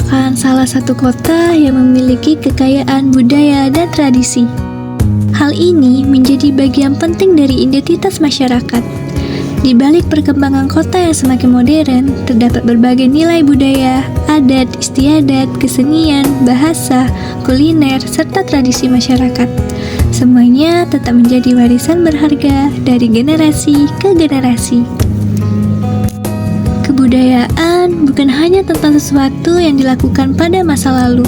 merupakan salah satu kota yang memiliki kekayaan budaya dan tradisi. Hal ini menjadi bagian penting dari identitas masyarakat. Di balik perkembangan kota yang semakin modern, terdapat berbagai nilai budaya, adat istiadat, kesenian, bahasa, kuliner, serta tradisi masyarakat. Semuanya tetap menjadi warisan berharga dari generasi ke generasi. Kebudayaan bukan hanya tentang sesuatu yang dilakukan pada masa lalu.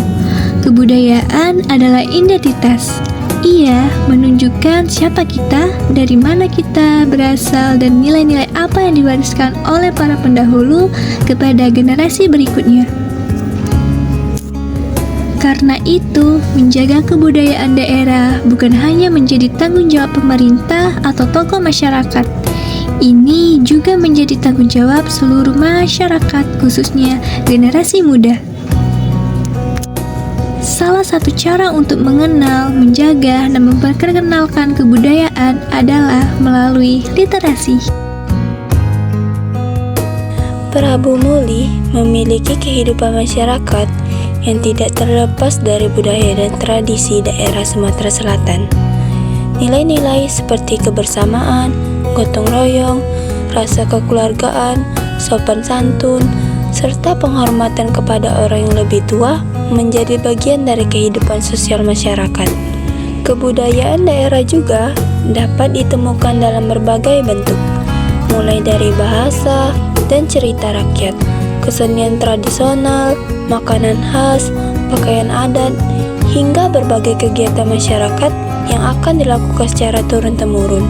Kebudayaan adalah identitas. Ia menunjukkan siapa kita, dari mana kita berasal, dan nilai-nilai apa yang diwariskan oleh para pendahulu kepada generasi berikutnya. Karena itu, menjaga kebudayaan daerah bukan hanya menjadi tanggung jawab pemerintah atau tokoh masyarakat. Ini juga menjadi tanggung jawab seluruh masyarakat, khususnya generasi muda. Salah satu cara untuk mengenal, menjaga, dan memperkenalkan kebudayaan adalah melalui literasi. Prabu Muli memiliki kehidupan masyarakat yang tidak terlepas dari budaya dan tradisi daerah Sumatera Selatan. Nilai-nilai seperti kebersamaan, gotong royong, rasa kekeluargaan, sopan santun, serta penghormatan kepada orang yang lebih tua menjadi bagian dari kehidupan sosial masyarakat. Kebudayaan daerah juga dapat ditemukan dalam berbagai bentuk, mulai dari bahasa dan cerita rakyat, kesenian tradisional, makanan khas, pakaian adat, hingga berbagai kegiatan masyarakat yang akan dilakukan secara turun-temurun.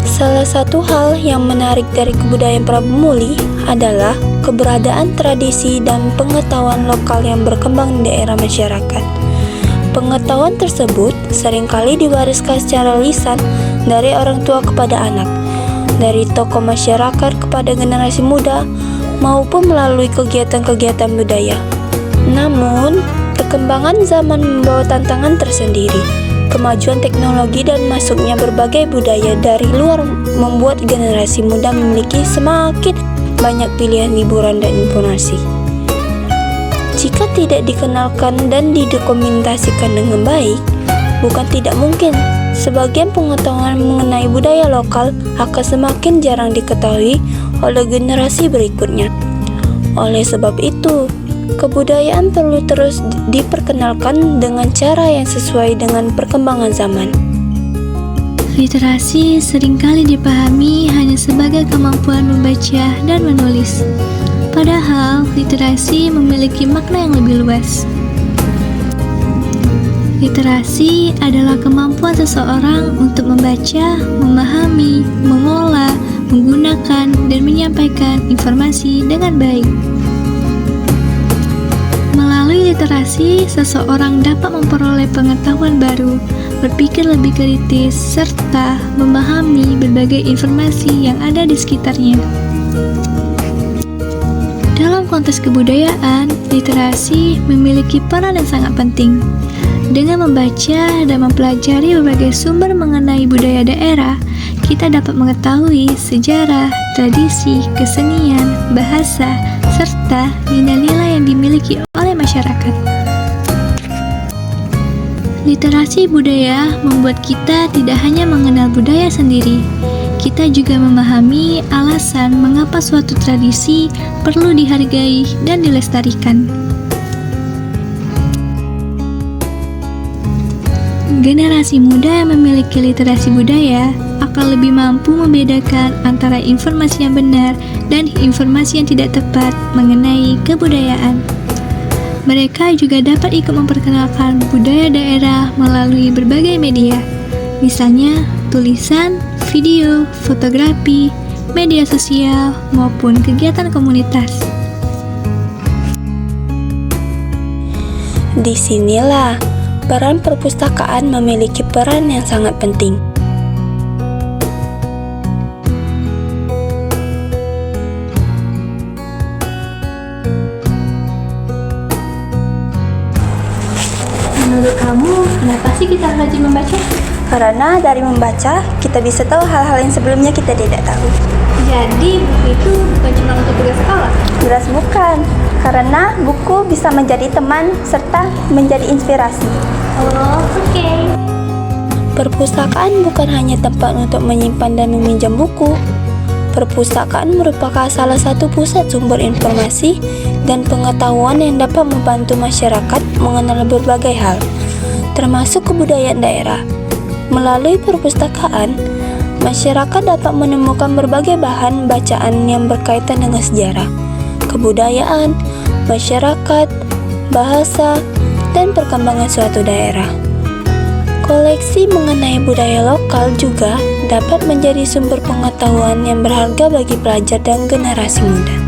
Salah satu hal yang menarik dari kebudayaan Prabu Muli adalah keberadaan tradisi dan pengetahuan lokal yang berkembang di daerah masyarakat. Pengetahuan tersebut seringkali diwariskan secara lisan dari orang tua kepada anak, dari tokoh masyarakat kepada generasi muda, maupun melalui kegiatan-kegiatan budaya. Namun, perkembangan zaman membawa tantangan tersendiri. Kemajuan teknologi dan masuknya berbagai budaya dari luar membuat generasi muda memiliki semakin banyak pilihan hiburan dan informasi. Jika tidak dikenalkan dan didokumentasikan dengan baik, bukan tidak mungkin sebagian pengetahuan mengenai budaya lokal akan semakin jarang diketahui oleh generasi berikutnya. Oleh sebab itu, kebudayaan perlu terus diperkenalkan dengan cara yang sesuai dengan perkembangan zaman. Literasi seringkali dipahami hanya sebagai kemampuan membaca dan menulis. Padahal, literasi memiliki makna yang lebih luas. Literasi adalah kemampuan seseorang untuk membaca, memahami, mengolah, menggunakan, dan menyampaikan informasi dengan baik. Melalui literasi, seseorang dapat memperoleh pengetahuan baru, berpikir lebih kritis, serta memahami berbagai informasi yang ada di sekitarnya. Dalam konteks kebudayaan, literasi memiliki peran yang sangat penting. Dengan membaca dan mempelajari berbagai sumber mengenai budaya daerah, kita dapat mengetahui sejarah, tradisi, kesenian, bahasa, serta nilai-nilai yang dimiliki oleh masyarakat. Literasi budaya membuat kita tidak hanya mengenal budaya sendiri, kita juga memahami alasan mengapa suatu tradisi perlu dihargai dan dilestarikan. Generasi muda yang memiliki literasi budaya akan lebih mampu membedakan antara informasi yang benar dan informasi yang tidak tepat mengenai kebudayaan. Mereka juga dapat ikut memperkenalkan budaya daerah melalui berbagai media, misalnya tulisan, video, fotografi, media sosial, maupun kegiatan komunitas. Disinilah peran perpustakaan memiliki peran yang sangat penting. Menurut kamu, kenapa sih kita rajin membaca? Karena dari membaca, kita bisa tahu hal-hal yang sebelumnya kita tidak tahu. Jadi, buku itu bukan cuma untuk tugas sekolah? Jelas bukan, karena buku bisa menjadi teman serta menjadi inspirasi. Oh, oke. Perpustakaan bukan hanya tempat untuk menyimpan dan meminjam buku. Perpustakaan merupakan salah satu pusat sumber informasi dan pengetahuan yang dapat membantu masyarakat mengenal berbagai hal, termasuk kebudayaan daerah. Melalui perpustakaan, masyarakat dapat menemukan berbagai bahan bacaan yang berkaitan dengan sejarah, kebudayaan, masyarakat, bahasa, dan perkembangan suatu daerah. Koleksi mengenai budaya lokal juga dapat menjadi sumber pengetahuan yang berharga bagi pelajar dan generasi muda.